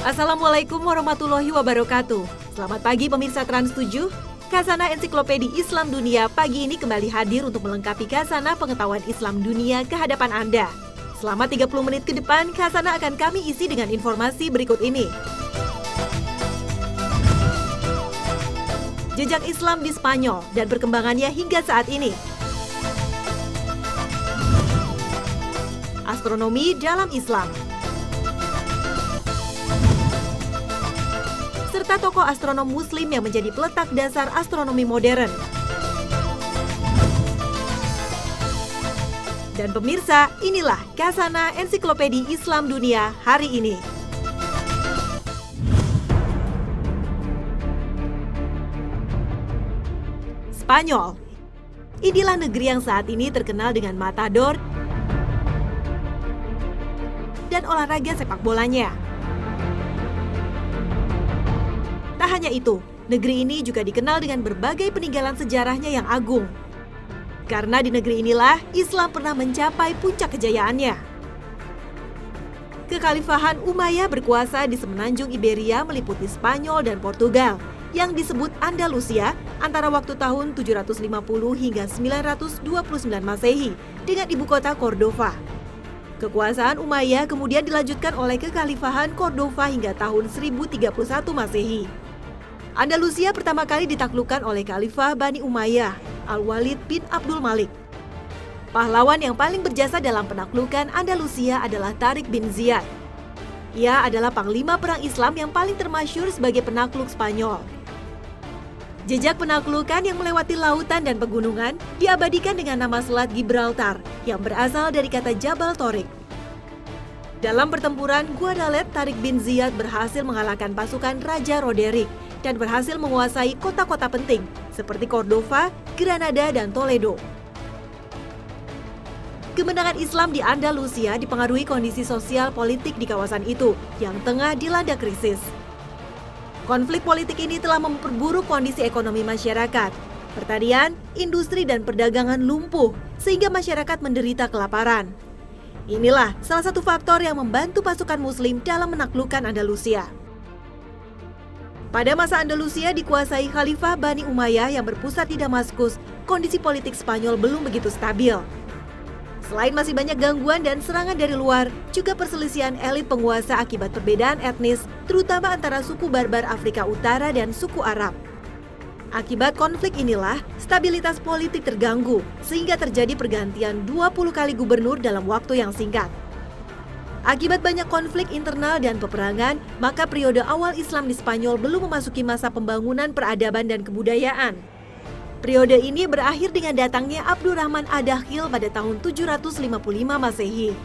Assalamualaikum warahmatullahi wabarakatuh. Selamat pagi pemirsa Trans 7. Khazanah Ensiklopedi Islam Dunia pagi ini kembali hadir untuk melengkapi khazanah pengetahuan Islam dunia ke hadapan Anda. Selama 30 menit ke depan, khazanah akan kami isi dengan informasi berikut ini. Jejak Islam di Spanyol dan perkembangannya hingga saat ini. Astronomi dalam Islam. Serta tokoh astronom muslim yang menjadi peletak dasar astronomi modern. Dan pemirsa, inilah khazanah Ensiklopedi Islam Dunia hari ini. Spanyol. Inilah negeri yang saat ini terkenal dengan matador dan olahraga sepak bolanya. Tak hanya itu, negeri ini juga dikenal dengan berbagai peninggalan sejarahnya yang agung. Karena di negeri inilah Islam pernah mencapai puncak kejayaannya. Kekhalifahan Umayyah berkuasa di semenanjung Iberia meliputi Spanyol dan Portugal, yang disebut Andalusia antara waktu tahun 750 hingga 929 Masehi dengan ibu kota Cordova. Kekuasaan Umayyah kemudian dilanjutkan oleh Kekhalifahan Cordova hingga tahun 1031 Masehi. Andalusia pertama kali ditaklukkan oleh Khalifah Bani Umayyah, Al-Walid bin Abdul Malik. Pahlawan yang paling berjasa dalam penaklukan Andalusia adalah Tariq bin Ziyad. Ia adalah panglima perang Islam yang paling termasyhur sebagai penakluk Spanyol. Jejak penaklukan yang melewati lautan dan pegunungan diabadikan dengan nama Selat Gibraltar yang berasal dari kata Jabal Torik. Dalam pertempuran Guadalete, Tariq bin Ziyad berhasil mengalahkan pasukan Raja Roderick dan berhasil menguasai kota-kota penting seperti Cordova, Granada, dan Toledo. Kemenangan Islam di Andalusia dipengaruhi kondisi sosial politik di kawasan itu yang tengah dilanda krisis. Konflik politik ini telah memperburuk kondisi ekonomi masyarakat. Pertanian, industri, dan perdagangan lumpuh sehingga masyarakat menderita kelaparan. Inilah salah satu faktor yang membantu pasukan Muslim dalam menaklukkan Andalusia. Pada masa Andalusia dikuasai Khalifah Bani Umayyah yang berpusat di Damaskus, kondisi politik Spanyol belum begitu stabil. Selain masih banyak gangguan dan serangan dari luar, juga perselisihan elit penguasa akibat perbedaan etnis, terutama antara suku Barbar Afrika Utara dan suku Arab. Akibat konflik inilah, stabilitas politik terganggu, sehingga terjadi pergantian 20 kali gubernur dalam waktu yang singkat. Akibat banyak konflik internal dan peperangan, maka periode awal Islam di Spanyol belum memasuki masa pembangunan peradaban dan kebudayaan. Periode ini berakhir dengan datangnya Abdurrahman Ad-Dakhil pada tahun 755 Masehi.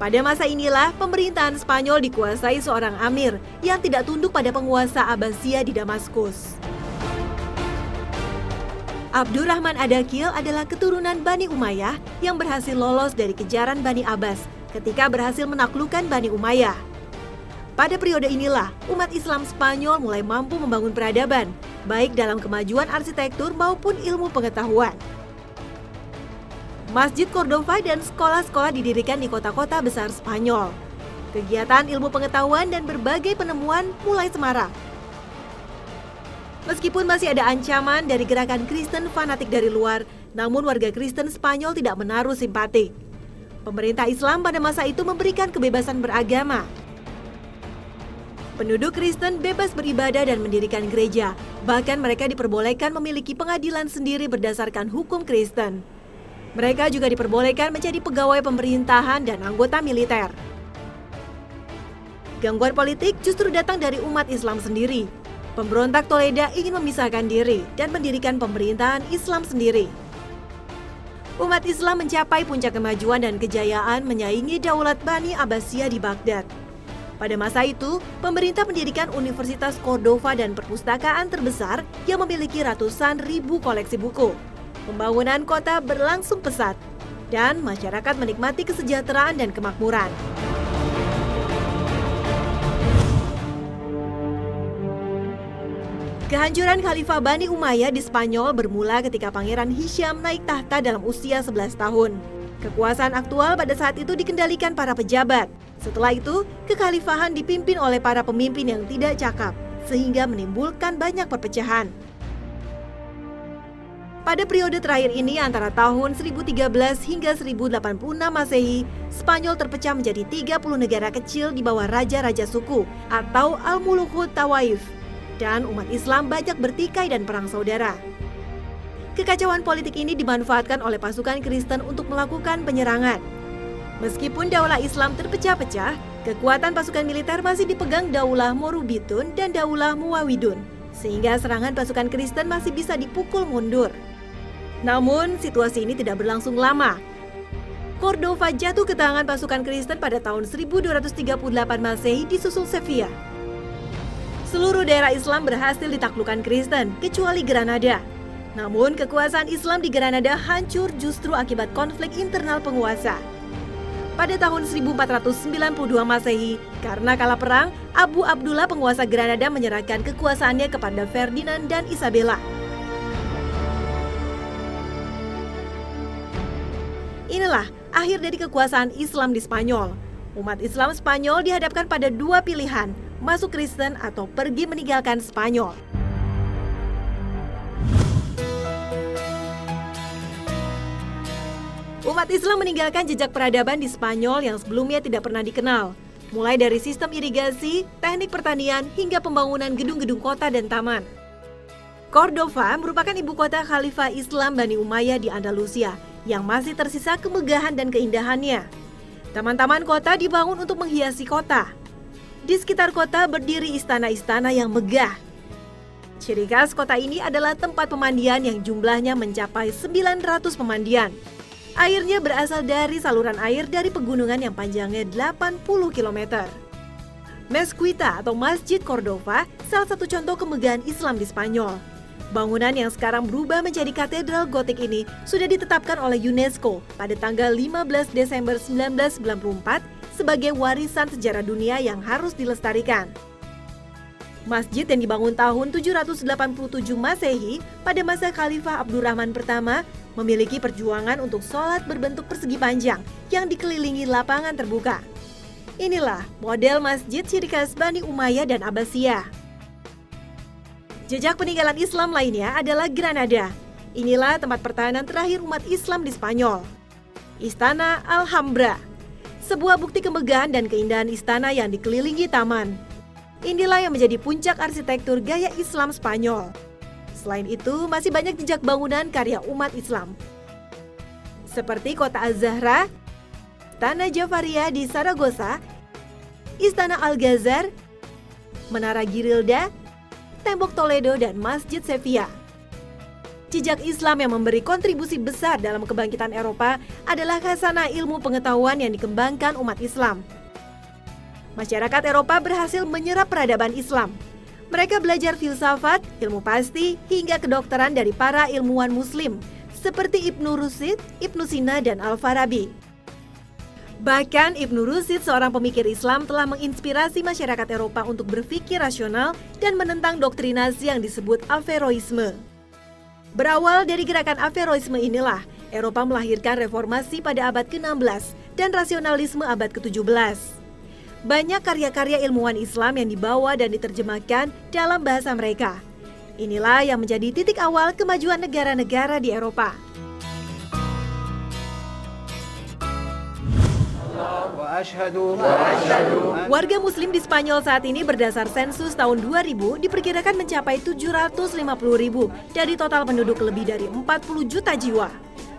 Pada masa inilah, pemerintahan Spanyol dikuasai seorang amir yang tidak tunduk pada penguasa Abbasiyah di Damaskus. Abdurrahman Ad-Dakhil adalah keturunan Bani Umayyah yang berhasil lolos dari kejaran Bani Abbas ketika berhasil menaklukkan Bani Umayyah. Pada periode inilah, umat Islam Spanyol mulai mampu membangun peradaban, baik dalam kemajuan arsitektur maupun ilmu pengetahuan. Masjid Cordova dan sekolah-sekolah didirikan di kota-kota besar Spanyol. Kegiatan ilmu pengetahuan dan berbagai penemuan mulai semarak. Meskipun masih ada ancaman dari gerakan Kristen fanatik dari luar, namun warga Kristen Spanyol tidak menaruh simpati. Pemerintah Islam pada masa itu memberikan kebebasan beragama. Penduduk Kristen bebas beribadah dan mendirikan gereja, bahkan mereka diperbolehkan memiliki pengadilan sendiri berdasarkan hukum Kristen. Mereka juga diperbolehkan menjadi pegawai pemerintahan dan anggota militer. Gangguan politik justru datang dari umat Islam sendiri. Pemberontak Toledo ingin memisahkan diri dan mendirikan pemerintahan Islam sendiri. Umat Islam mencapai puncak kemajuan dan kejayaan menyaingi daulat Bani Abbasiyah di Baghdad. Pada masa itu, pemerintah mendirikan Universitas Cordova dan perpustakaan terbesar yang memiliki ratusan ribu koleksi buku. Pembangunan kota berlangsung pesat, dan masyarakat menikmati kesejahteraan dan kemakmuran. Kehancuran Khalifah Bani Umayyah di Spanyol bermula ketika Pangeran Hisham naik tahta dalam usia 11 tahun. Kekuasaan aktual pada saat itu dikendalikan para pejabat. Setelah itu, kekhalifahan dipimpin oleh para pemimpin yang tidak cakap, sehingga menimbulkan banyak perpecahan. Pada periode terakhir ini antara tahun 1013 hingga 1086 Masehi, Spanyol terpecah menjadi 30 negara kecil di bawah raja-raja suku atau Al-Mulukhut Tawaif, dan umat Islam banyak bertikai dan perang saudara. Kekacauan politik ini dimanfaatkan oleh pasukan Kristen untuk melakukan penyerangan. Meskipun daulah Islam terpecah-pecah, kekuatan pasukan militer masih dipegang daulah Morubitun dan daulah Muawidun, sehingga serangan pasukan Kristen masih bisa dipukul mundur. Namun, situasi ini tidak berlangsung lama. Cordova jatuh ke tangan pasukan Kristen pada tahun 1238 Masehi disusul Sevilla. Seluruh daerah Islam berhasil ditaklukkan Kristen, kecuali Granada. Namun, kekuasaan Islam di Granada hancur justru akibat konflik internal penguasa. Pada tahun 1492 Masehi, karena kalah perang, Abu Abdullah penguasa Granada menyerahkan kekuasaannya kepada Ferdinand dan Isabella. Inilah akhir dari kekuasaan Islam di Spanyol. Umat Islam Spanyol dihadapkan pada dua pilihan, masuk Kristen atau pergi meninggalkan Spanyol. Umat Islam meninggalkan jejak peradaban di Spanyol yang sebelumnya tidak pernah dikenal, mulai dari sistem irigasi, teknik pertanian, hingga pembangunan gedung-gedung kota dan taman. Cordova merupakan ibu kota Khalifah Islam Bani Umayyah di Andalusia, yang masih tersisa kemegahan dan keindahannya. Taman-taman kota dibangun untuk menghiasi kota. Di sekitar kota berdiri istana-istana yang megah. Ciri khas kota ini adalah tempat pemandian yang jumlahnya mencapai 900 pemandian. Airnya berasal dari saluran air dari pegunungan yang panjangnya 80 km. Mezquita atau Masjid Cordova salah satu contoh kemegahan Islam di Spanyol. Bangunan yang sekarang berubah menjadi katedral gotik ini sudah ditetapkan oleh UNESCO pada tanggal 15 Desember 1994 sebagai warisan sejarah dunia yang harus dilestarikan. Masjid yang dibangun tahun 787 Masehi pada masa Khalifah Abdurrahman pertama memiliki perjuangan untuk sholat berbentuk persegi panjang yang dikelilingi lapangan terbuka. Inilah model masjid ciri khas Bani Umayyah dan Abbasiyah. Jejak peninggalan Islam lainnya adalah Granada. Inilah tempat pertahanan terakhir umat Islam di Spanyol. Istana Alhambra, sebuah bukti kemegahan dan keindahan istana yang dikelilingi taman. Inilah yang menjadi puncak arsitektur gaya Islam Spanyol. Selain itu, masih banyak jejak bangunan karya umat Islam. Seperti Kota Az-Zahra, Istana Jafaria di Saragossa, Istana Algazar, Menara Girilda, Tembok Toledo, dan Masjid Sevilla. Jejak Islam yang memberi kontribusi besar dalam kebangkitan Eropa adalah khasanah ilmu pengetahuan yang dikembangkan umat Islam. Masyarakat Eropa berhasil menyerap peradaban Islam. Mereka belajar filsafat, ilmu pasti, hingga kedokteran dari para ilmuwan Muslim, seperti Ibnu Rushd, Ibnu Sina, dan Al-Farabi. Bahkan Ibnu Rushd, seorang pemikir Islam, telah menginspirasi masyarakat Eropa untuk berpikir rasional dan menentang doktrinasi yang disebut Averroisme. Berawal dari gerakan Averroisme inilah, Eropa melahirkan reformasi pada abad ke-16 dan rasionalisme abad ke-17. Banyak karya-karya ilmuwan Islam yang dibawa dan diterjemahkan dalam bahasa mereka. Inilah yang menjadi titik awal kemajuan negara-negara di Eropa. Warga Muslim di Spanyol saat ini berdasar sensus tahun 2000 diperkirakan mencapai 750.000 dari total penduduk lebih dari 40 juta jiwa.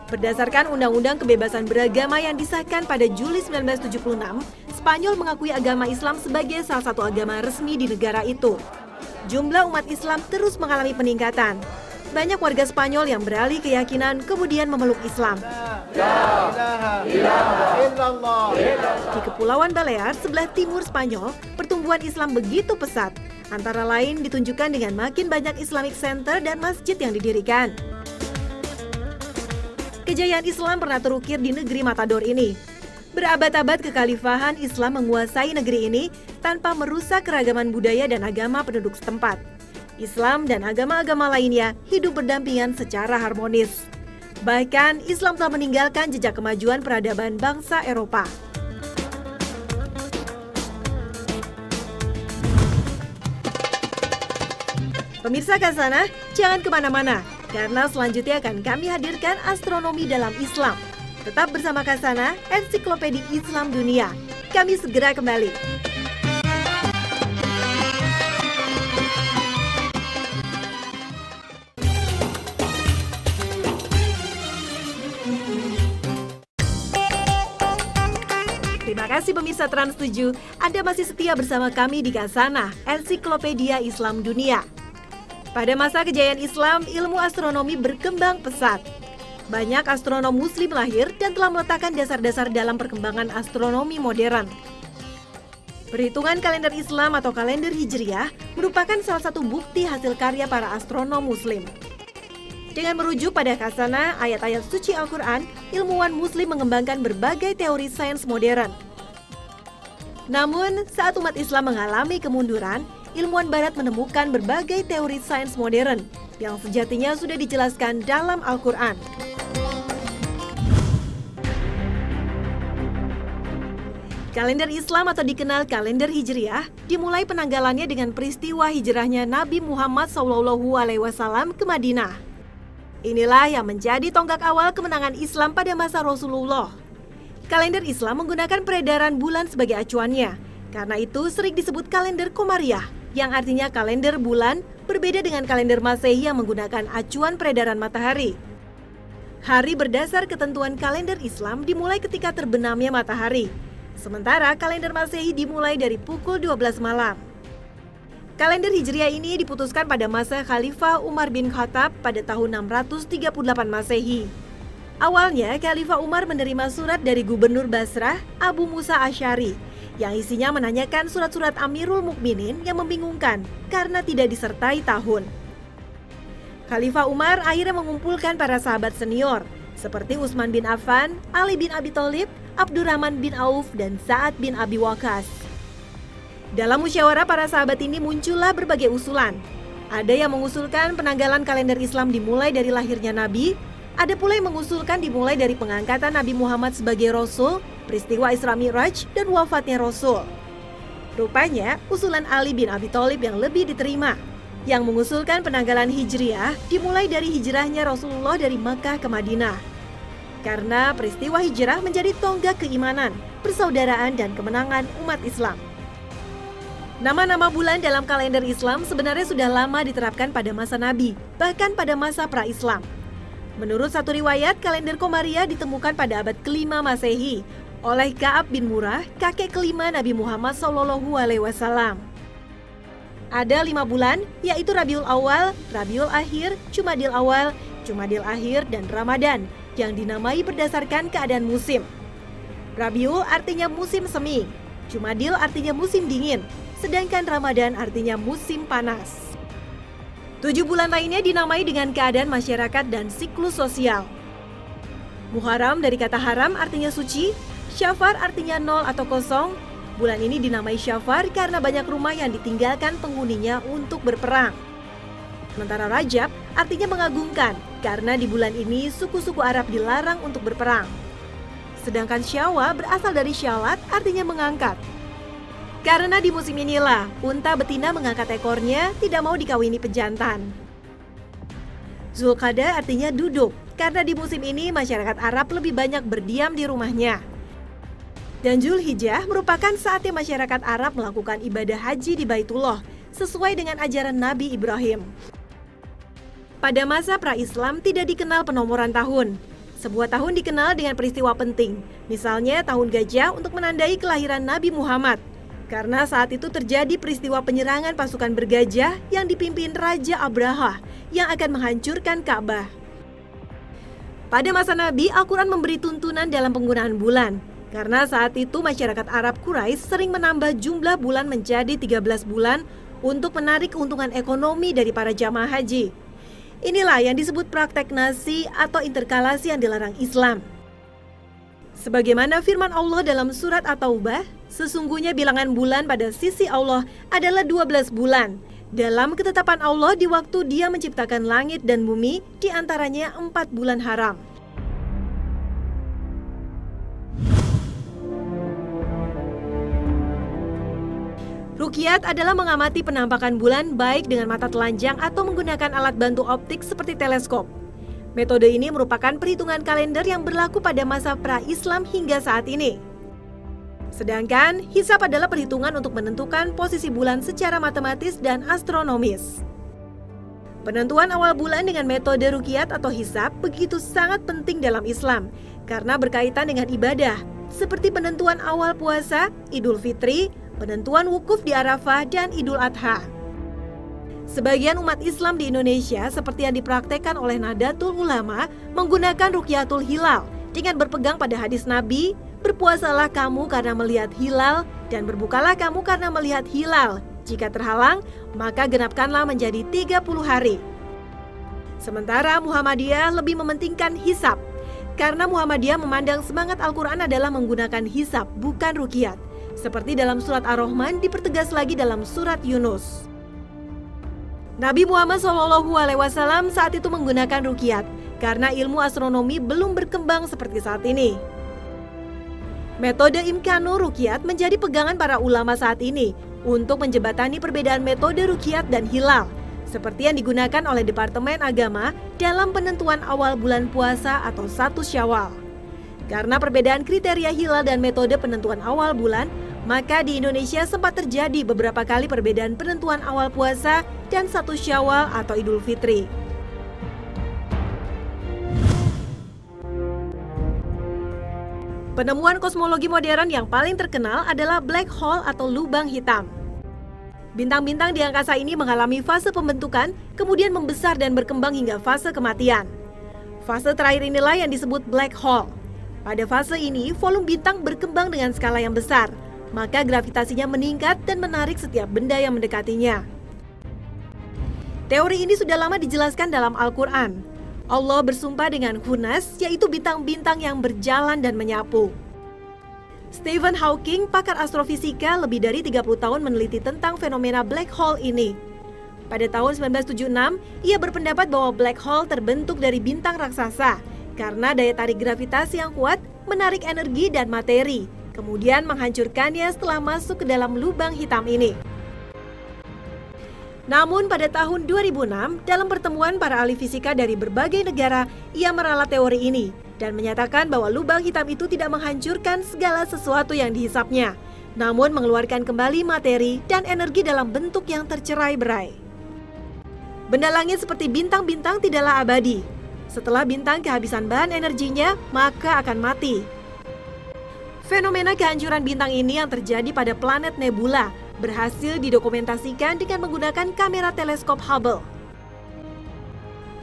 Berdasarkan Undang-Undang Kebebasan Beragama yang disahkan pada Juli 1976, Spanyol mengakui agama Islam sebagai salah satu agama resmi di negara itu. Jumlah umat Islam terus mengalami peningkatan. Banyak warga Spanyol yang beralih keyakinan kemudian memeluk Islam. Di Kepulauan Balear, sebelah timur Spanyol, pertumbuhan Islam begitu pesat. Antara lain ditunjukkan dengan makin banyak Islamic Center dan masjid yang didirikan. Kejayaan Islam pernah terukir di negeri Matador ini. Berabad-abad kekhalifahan Islam menguasai negeri ini tanpa merusak keragaman budaya dan agama penduduk setempat. Islam dan agama-agama lainnya hidup berdampingan secara harmonis. Bahkan, Islam telah meninggalkan jejak kemajuan peradaban bangsa Eropa. Pemirsa Kasana, jangan kemana-mana, karena selanjutnya akan kami hadirkan astronomi dalam Islam. Tetap bersama Kasana, Ensiklopedia Islam Dunia. Kami segera kembali. Terima kasih pemirsa Trans 7, Anda masih setia bersama kami di Kasana, Ensiklopedia Islam Dunia. Pada masa kejayaan Islam, ilmu astronomi berkembang pesat. Banyak astronom muslim lahir dan telah meletakkan dasar-dasar dalam perkembangan astronomi modern. Perhitungan kalender Islam atau kalender Hijriah merupakan salah satu bukti hasil karya para astronom muslim. Dengan merujuk pada Kasana, ayat-ayat suci Al-Quran, ilmuwan muslim mengembangkan berbagai teori sains modern. Namun, saat umat Islam mengalami kemunduran, ilmuwan barat menemukan berbagai teori sains modern yang sejatinya sudah dijelaskan dalam Al-Quran. Kalender Islam atau dikenal kalender Hijriah dimulai penanggalannya dengan peristiwa hijrahnya Nabi Muhammad SAW ke Madinah. Inilah yang menjadi tonggak awal kemenangan Islam pada masa Rasulullah. Kalender Islam menggunakan peredaran bulan sebagai acuannya. Karena itu sering disebut kalender Komariah, yang artinya kalender bulan, berbeda dengan kalender Masehi yang menggunakan acuan peredaran matahari. Hari berdasar ketentuan kalender Islam dimulai ketika terbenamnya matahari. Sementara kalender Masehi dimulai dari pukul 12 malam. Kalender Hijriah ini diputuskan pada masa Khalifah Umar bin Khattab pada tahun 638 Masehi. Awalnya, Khalifah Umar menerima surat dari Gubernur Basrah, Abu Musa Asy'ari, yang isinya menanyakan surat-surat Amirul Mukminin yang membingungkan karena tidak disertai tahun. Khalifah Umar akhirnya mengumpulkan para sahabat senior, seperti Utsman bin Affan, Ali bin Abi Thalib, Abdurrahman bin Auf, dan Sa'ad bin Abi Waqqas. Dalam musyawarah para sahabat ini muncullah berbagai usulan. Ada yang mengusulkan penanggalan kalender Islam dimulai dari lahirnya Nabi, ada pula yang mengusulkan dimulai dari pengangkatan Nabi Muhammad sebagai Rasul, peristiwa Isra Mi'raj, dan wafatnya Rasul. Rupanya, usulan Ali bin Abi Thalib yang lebih diterima, yang mengusulkan penanggalan Hijriah dimulai dari hijrahnya Rasulullah dari Makkah ke Madinah. Karena peristiwa hijrah menjadi tonggak keimanan, persaudaraan, dan kemenangan umat Islam. Nama-nama bulan dalam kalender Islam sebenarnya sudah lama diterapkan pada masa Nabi, bahkan pada masa pra-Islam. Menurut satu riwayat, kalender Komariah ditemukan pada abad ke-5 Masehi oleh Ka'ab bin Murrah, kakek kelima Nabi Muhammad SAW. Ada 5 bulan, yaitu Rabiul Awal, Rabiul Akhir, Jumadil Awal, Jumadil Akhir, dan Ramadan, yang dinamai berdasarkan keadaan musim. Rabiul artinya musim semi, Jumadil artinya musim dingin, sedangkan Ramadan artinya musim panas. 7 bulan lainnya dinamai dengan keadaan masyarakat dan siklus sosial. Muharram dari kata haram artinya suci, Syafar artinya 0 atau kosong. Bulan ini dinamai Syafar karena banyak rumah yang ditinggalkan penghuninya untuk berperang. Sementara Rajab artinya mengagungkan karena di bulan ini suku-suku Arab dilarang untuk berperang. Sedangkan Syawal berasal dari syalat artinya mengangkat. Karena di musim inilah unta betina mengangkat ekornya tidak mau dikawini pejantan. Zulqa'dah artinya duduk karena di musim ini masyarakat Arab lebih banyak berdiam di rumahnya. Dan Zulhijjah merupakan saatnya masyarakat Arab melakukan ibadah haji di Baitullah sesuai dengan ajaran Nabi Ibrahim. Pada masa pra-Islam tidak dikenal penomoran tahun. Sebuah tahun dikenal dengan peristiwa penting, misalnya tahun gajah untuk menandai kelahiran Nabi Muhammad. Karena saat itu terjadi peristiwa penyerangan pasukan bergajah yang dipimpin Raja Abraha yang akan menghancurkan Ka'bah. Pada masa Nabi, Al-Quran memberi tuntunan dalam penggunaan bulan. Karena saat itu masyarakat Arab Quraisy sering menambah jumlah bulan menjadi 13 bulan untuk menarik keuntungan ekonomi dari para jamaah haji. Inilah yang disebut praktek nasi atau interkalasi yang dilarang Islam. Sebagaimana firman Allah dalam surat At-Taubah, sesungguhnya bilangan bulan pada sisi Allah adalah 12 bulan. Dalam ketetapan Allah di waktu Dia menciptakan langit dan bumi, di antaranya 4 bulan haram. Ruqyat adalah mengamati penampakan bulan baik dengan mata telanjang atau menggunakan alat bantu optik seperti teleskop. Metode ini merupakan perhitungan kalender yang berlaku pada masa pra-Islam hingga saat ini. Sedangkan hisab adalah perhitungan untuk menentukan posisi bulan secara matematis dan astronomis. Penentuan awal bulan dengan metode ruqyat atau hisab begitu sangat penting dalam Islam karena berkaitan dengan ibadah seperti penentuan awal puasa, Idul Fitri, penentuan wukuf di Arafah, dan Idul Adha. Sebagian umat Islam di Indonesia seperti yang dipraktekkan oleh Nahdlatul Ulama menggunakan Ruqyatul Hilal dengan berpegang pada hadis Nabi, berpuasalah kamu karena melihat hilal dan berbukalah kamu karena melihat hilal. Jika terhalang, maka genapkanlah menjadi 30 hari. Sementara Muhammadiyah lebih mementingkan hisab karena Muhammadiyah memandang semangat Al-Quran adalah menggunakan hisab, bukan ruqyat. Seperti dalam surat Ar-Rahman dipertegas lagi dalam surat Yunus. Nabi Muhammad SAW saat itu menggunakan ruqyat karena ilmu astronomi belum berkembang seperti saat ini. Metode Imkanu Ruqyat menjadi pegangan para ulama saat ini untuk menjembatani perbedaan metode ruqyat dan hilal, seperti yang digunakan oleh Departemen Agama dalam penentuan awal bulan puasa atau 1 Syawal. Karena perbedaan kriteria hilal dan metode penentuan awal bulan, maka di Indonesia sempat terjadi beberapa kali perbedaan penentuan awal puasa dan 1 Syawal atau Idul Fitri. Penemuan kosmologi modern yang paling terkenal adalah black hole atau lubang hitam. Bintang-bintang di angkasa ini mengalami fase pembentukan, kemudian membesar dan berkembang hingga fase kematian. Fase terakhir inilah yang disebut black hole. Pada fase ini, volume bintang berkembang dengan skala yang besar, maka gravitasinya meningkat dan menarik setiap benda yang mendekatinya. Teori ini sudah lama dijelaskan dalam Al-Quran. Allah bersumpah dengan Khunas, yaitu bintang-bintang yang berjalan dan menyapu. Stephen Hawking, pakar astrofisika, lebih dari 30 tahun meneliti tentang fenomena black hole ini. Pada tahun 1976, ia berpendapat bahwa black hole terbentuk dari bintang raksasa karena daya tarik gravitasi yang kuat menarik energi dan materi, kemudian menghancurkannya setelah masuk ke dalam lubang hitam ini. Namun pada tahun 2006, dalam pertemuan para ahli fisika dari berbagai negara, ia meralat teori ini dan menyatakan bahwa lubang hitam itu tidak menghancurkan segala sesuatu yang dihisapnya, namun mengeluarkan kembali materi dan energi dalam bentuk yang tercerai-berai. Benda langit seperti bintang-bintang tidaklah abadi. Setelah bintang kehabisan bahan energinya, maka akan mati. Fenomena kehancuran bintang ini yang terjadi pada planet nebula berhasil didokumentasikan dengan menggunakan kamera teleskop Hubble.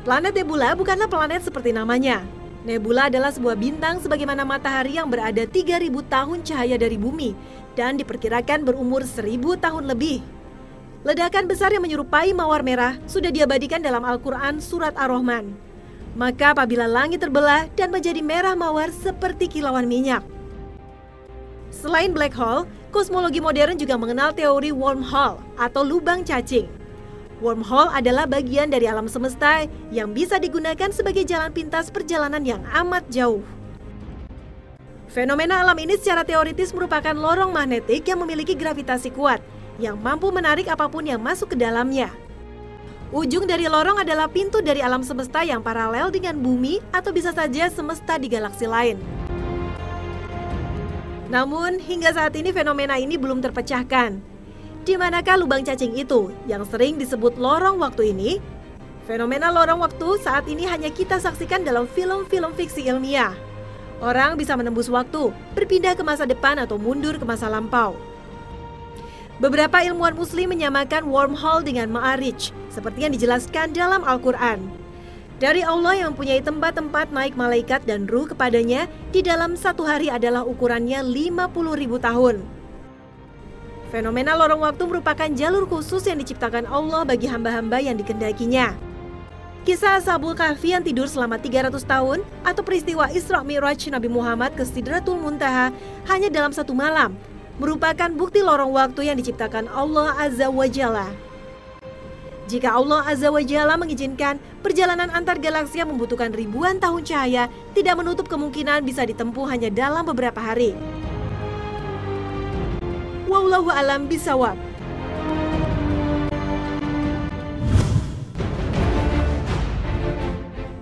Planet nebula bukanlah planet seperti namanya. Nebula adalah sebuah bintang sebagaimana matahari yang berada 3.000 tahun cahaya dari bumi dan diperkirakan berumur 1.000 tahun lebih. Ledakan besar yang menyerupai mawar merah sudah diabadikan dalam Al-Quran surat Ar-Rahman. Maka apabila langit terbelah dan menjadi merah mawar seperti kilauan minyak. Selain black hole, kosmologi modern juga mengenal teori wormhole atau lubang cacing. Wormhole adalah bagian dari alam semesta yang bisa digunakan sebagai jalan pintas perjalanan yang amat jauh. Fenomena alam ini secara teoritis merupakan lorong magnetik yang memiliki gravitasi kuat, yang mampu menarik apapun yang masuk ke dalamnya. Ujung dari lorong adalah pintu dari alam semesta yang paralel dengan bumi atau bisa saja semesta di galaksi lain. Namun, hingga saat ini fenomena ini belum terpecahkan. Di manakah lubang cacing itu yang sering disebut lorong waktu ini? Fenomena lorong waktu saat ini hanya kita saksikan dalam film-film fiksi ilmiah. Orang bisa menembus waktu, berpindah ke masa depan atau mundur ke masa lampau. Beberapa ilmuwan muslim menyamakan wormhole dengan ma'arij, seperti yang dijelaskan dalam Al-Quran. Dari Allah yang mempunyai tempat-tempat naik malaikat dan ruh kepadanya di dalam 1 hari adalah ukurannya 50.000 tahun. Fenomena lorong waktu merupakan jalur khusus yang diciptakan Allah bagi hamba-hamba yang dikendakinya. Kisah Ashabul Kahfi yang tidur selama 300 tahun atau peristiwa Isra Mi'raj Nabi Muhammad ke Sidratul Muntaha hanya dalam 1 malam merupakan bukti lorong waktu yang diciptakan Allah Azza wa Jalla. Jika Allah Azza wa Jalla mengizinkan, perjalanan antar galaksi yang membutuhkan ribuan tahun cahaya tidak menutup kemungkinan bisa ditempuh hanya dalam beberapa hari. Wallahu a'lam bishawab.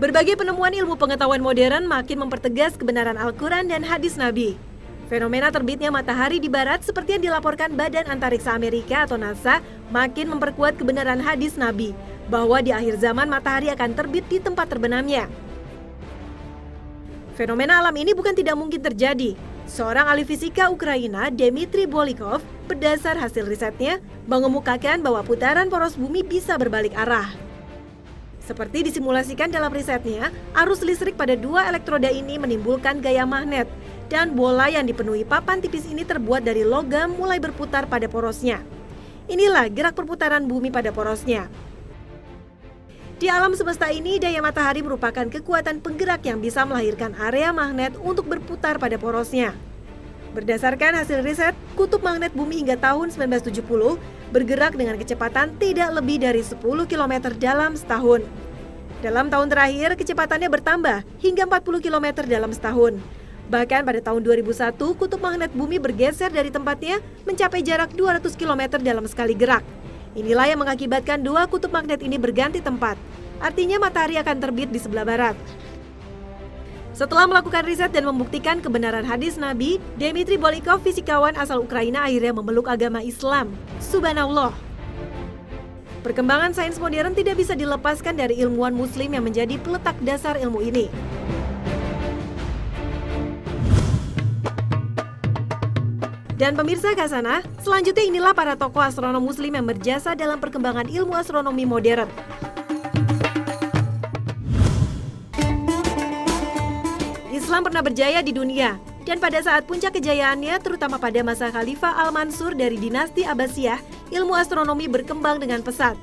Berbagai penemuan ilmu pengetahuan modern makin mempertegas kebenaran Al-Quran dan hadis Nabi. Fenomena terbitnya matahari di barat seperti yang dilaporkan Badan Antariksa Amerika atau NASA makin memperkuat kebenaran hadis Nabi bahwa di akhir zaman matahari akan terbit di tempat terbenamnya. Fenomena alam ini bukan tidak mungkin terjadi. Seorang ahli fisika Ukraina, Dmitry Bolikov, berdasar hasil risetnya, mengemukakan bahwa putaran poros bumi bisa berbalik arah. Seperti disimulasikan dalam risetnya, arus listrik pada dua elektroda ini menimbulkan gaya magnet, dan bola yang dipenuhi papan tipis ini terbuat dari logam mulai berputar pada porosnya. Inilah gerak perputaran bumi pada porosnya. Di alam semesta ini, daya matahari merupakan kekuatan penggerak yang bisa melahirkan area magnet untuk berputar pada porosnya. Berdasarkan hasil riset, kutub magnet bumi hingga tahun 1970 bergerak dengan kecepatan tidak lebih dari 10 km dalam setahun. Dalam tahun terakhir, kecepatannya bertambah hingga 40 km dalam setahun. Bahkan pada tahun 2001, kutub magnet bumi bergeser dari tempatnya mencapai jarak 200 km dalam sekali gerak. Inilah yang mengakibatkan dua kutub magnet ini berganti tempat. Artinya matahari akan terbit di sebelah barat. Setelah melakukan riset dan membuktikan kebenaran hadis Nabi, Dmitry Bolikov, fisikawan asal Ukraina, akhirnya memeluk agama Islam. Subhanallah. Perkembangan sains modern tidak bisa dilepaskan dari ilmuwan muslim yang menjadi peletak dasar ilmu ini. Dan pemirsa Khazanah, selanjutnya inilah para tokoh astronom muslim yang berjasa dalam perkembangan ilmu astronomi modern. Islam pernah berjaya di dunia, dan pada saat puncak kejayaannya, terutama pada masa Khalifah Al-Mansur dari dinasti Abbasiyah, ilmu astronomi berkembang dengan pesat.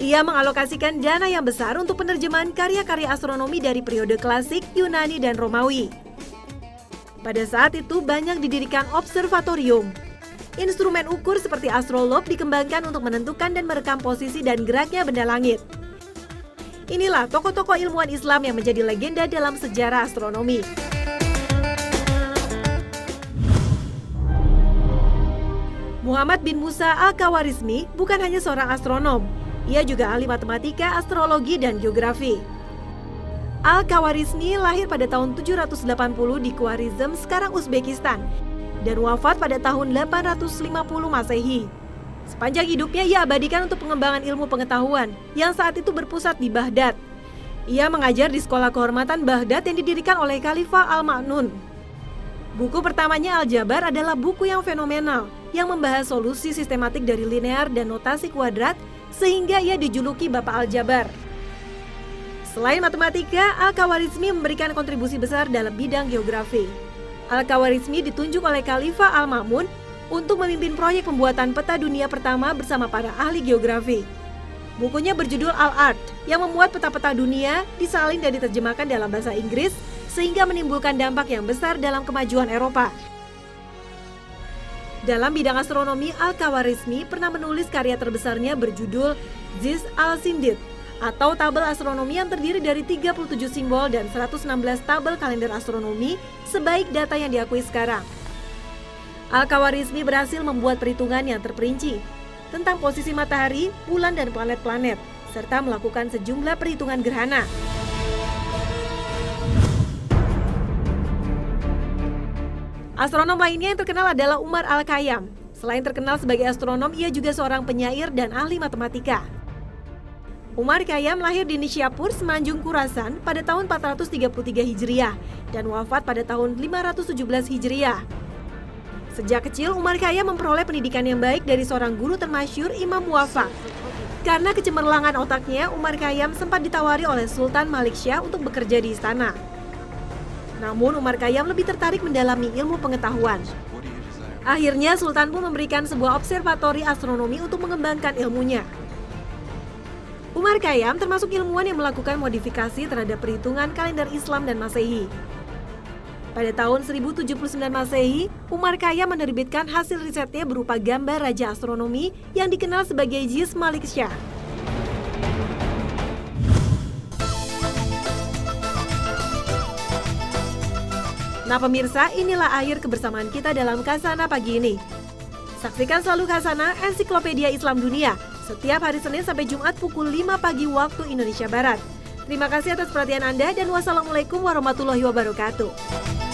Ia mengalokasikan dana yang besar untuk penerjemahan karya-karya astronomi dari periode klasik, Yunani, dan Romawi. Pada saat itu banyak didirikan observatorium. Instrumen ukur seperti astrolabe dikembangkan untuk menentukan dan merekam posisi dan geraknya benda langit. Inilah tokoh-tokoh ilmuwan Islam yang menjadi legenda dalam sejarah astronomi. Muhammad bin Musa Al-Khawarizmi bukan hanya seorang astronom, ia juga ahli matematika, astrologi, dan geografi. Al-Khawarizmi lahir pada tahun 780 di Khwarizm, sekarang Uzbekistan, dan wafat pada tahun 850 Masehi. Sepanjang hidupnya ia abadikan untuk pengembangan ilmu pengetahuan yang saat itu berpusat di Baghdad. Ia mengajar di sekolah kehormatan Baghdad yang didirikan oleh Khalifah Al-Ma'mun. Buku pertamanya Al-Jabar adalah buku yang fenomenal yang membahas solusi sistematik dari linear dan notasi kuadrat sehingga ia dijuluki Bapak Al-Jabar. Selain matematika, Al-Khawarizmi memberikan kontribusi besar dalam bidang geografi. Al-Khawarizmi ditunjuk oleh Khalifah Al-Ma'mun untuk memimpin proyek pembuatan peta dunia pertama bersama para ahli geografi. Bukunya berjudul Al-Ard yang memuat peta-peta dunia disalin dan diterjemahkan dalam bahasa Inggris sehingga menimbulkan dampak yang besar dalam kemajuan Eropa. Dalam bidang astronomi, Al-Khawarizmi pernah menulis karya terbesarnya berjudul Juz al-Sindid atau tabel astronomi yang terdiri dari 37 simbol dan 116 tabel kalender astronomi sebaik data yang diakui sekarang. Al-Khawarizmi berhasil membuat perhitungan yang terperinci tentang posisi matahari, bulan, dan planet-planet, serta melakukan sejumlah perhitungan gerhana. Astronom lainnya yang terkenal adalah Umar Al-Khayyam. Selain terkenal sebagai astronom, ia juga seorang penyair dan ahli matematika. Umar Khayyam lahir di Nishapur, Semenanjung Khurasan pada tahun 433 Hijriah dan wafat pada tahun 517 Hijriah. Sejak kecil, Umar Khayyam memperoleh pendidikan yang baik dari seorang guru termasyhur, Imam Muwaffaq. Karena kecemerlangan otaknya, Umar Khayyam sempat ditawari oleh Sultan Malik Shah untuk bekerja di istana. Namun, Umar Khayyam lebih tertarik mendalami ilmu pengetahuan. Akhirnya, Sultan pun memberikan sebuah observatori astronomi untuk mengembangkan ilmunya. Umar Khayyam termasuk ilmuwan yang melakukan modifikasi terhadap perhitungan kalender Islam dan Masehi. Pada tahun 1079 Masehi, Umar Khayyam menerbitkan hasil risetnya berupa gambar raja astronomi yang dikenal sebagai Juz Malik Shah. Nah pemirsa, inilah akhir kebersamaan kita dalam Khazanah pagi ini. Saksikan selalu Khazanah, ensiklopedia Islam dunia, setiap hari Senin sampai Jumat pukul 5 pagi waktu Indonesia Barat. Terima kasih atas perhatian Anda dan wassalamualaikum warahmatullahi wabarakatuh.